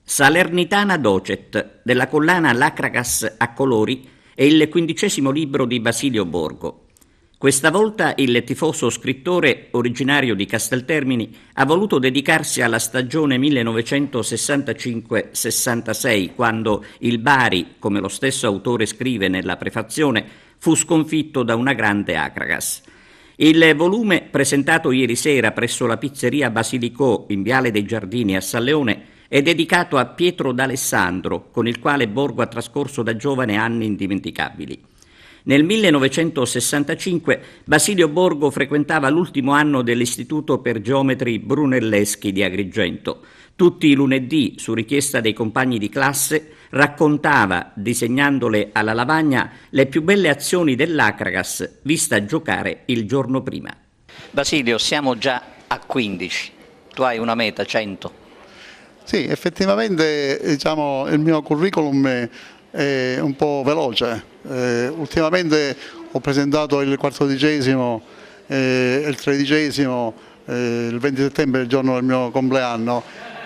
Salernitana Docet, della collana L'Acragas a colori, è il 15° libro di Basilio Borgo. Questa volta il tifoso scrittore, originario di Casteltermini, ha voluto dedicarsi alla stagione 1965-66, quando il Bari, come lo stesso autore scrive nella prefazione, fu sconfitto da una grande Acragas. Il volume, presentato ieri sera presso la pizzeria Basilicò in Viale dei Giardini a San Leone, è dedicato a Pietro D'Alessandro, con il quale Borgo ha trascorso da giovane anni indimenticabili. Nel 1965 Basilio Borgo frequentava l'ultimo anno dell'Istituto per Geometri Brunelleschi di Agrigento. Tutti i lunedì, su richiesta dei compagni di classe, raccontava, disegnandole alla lavagna, le più belle azioni dell'Acragas vista giocare il giorno prima. Basilio, siamo già a 15, tu hai una meta, 100. Sì, effettivamente il mio curriculum è un po' veloce. Ultimamente ho presentato il 14° e il 13° il 20 settembre, il giorno del mio compleanno.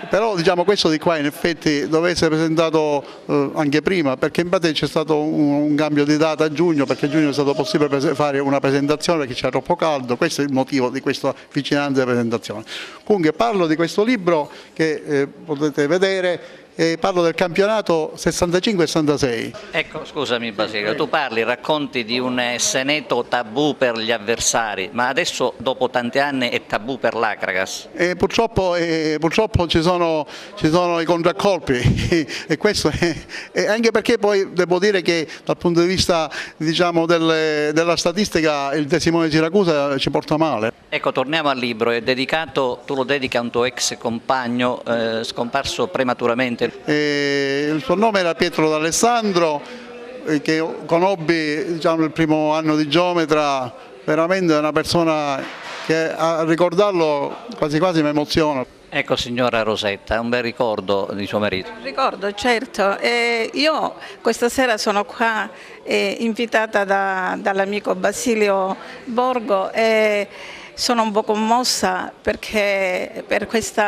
Però questo di qua in effetti doveva essere presentato anche prima, perché in pratica c'è stato un cambio di data a giugno, perché a giugno è stato possibile fare una presentazione perché c'era troppo caldo. Questo è il motivo di questa vicinanza di presentazione. Comunque parlo di questo libro che potete vedere. Parlo del campionato 65-66. Ecco, scusami Basilio, tu racconti di un seneto tabù per gli avversari, ma adesso dopo tanti anni è tabù per l'Acragas. Purtroppo ci sono i contraccolpi e questo è anche perché poi devo dire che dal punto di vista della statistica il Testimone di Siracusa ci porta male. Ecco, torniamo al libro, è dedicato, tu lo dedichi a un tuo ex compagno scomparso prematuramente. Il suo nome era Pietro D'Alessandro, che conobbi il primo anno di geometra. Veramente è una persona che a ricordarlo quasi quasi mi emoziona. Ecco signora Rosetta, è un bel ricordo di suo marito. Ricordo, certo. Io questa sera sono qua invitata dall'amico Basilio Borgo e sono un po' commossa perché per questo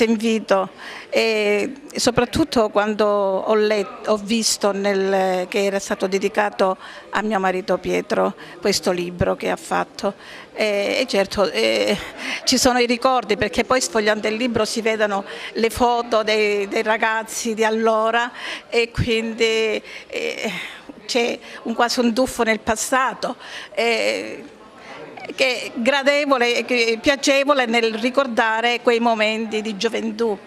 invito e soprattutto quando ho visto che era stato dedicato a mio marito Pietro questo libro che ha fatto. E certo ci sono i ricordi, perché poi sfogliando il libro si vedono le foto dei ragazzi di allora e quindi c'è quasi un tuffo nel passato. Che è gradevole e piacevole nel ricordare quei momenti di gioventù,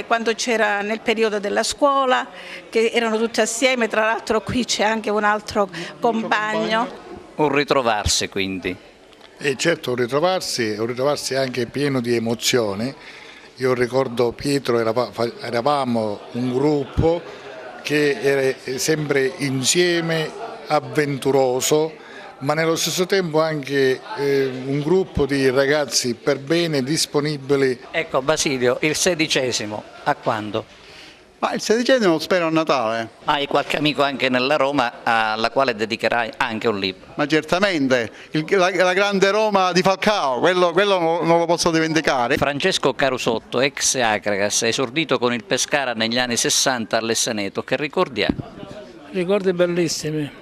quando c'era nel periodo della scuola, che erano tutti assieme, tra l'altro qui c'è anche un altro compagno. Un ritrovarsi quindi. E certo un ritrovarsi anche pieno di emozione. Io ricordo Pietro, eravamo un gruppo che era sempre insieme, avventuroso, ma nello stesso tempo anche un gruppo di ragazzi per bene, disponibili. Ecco Basilio, il 16° a quando? Ma il 16° spero a Natale. Hai qualche amico anche nella Roma alla quale dedicherai anche un libro? Ma certamente, la grande Roma di Falcao, quello non lo posso dimenticare. Francesco Carusotto, ex Acragas, esordito con il Pescara negli anni 60 all'Essaneto, che ricordi ha? Ricordi bellissimi.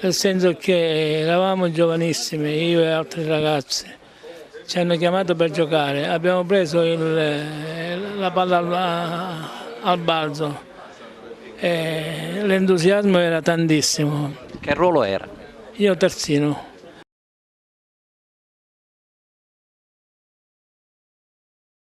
Nel senso che eravamo giovanissimi, io e altri ragazzi, ci hanno chiamato per giocare, abbiamo preso la palla al balzo, l'entusiasmo era tantissimo. Che ruolo era? Io terzino.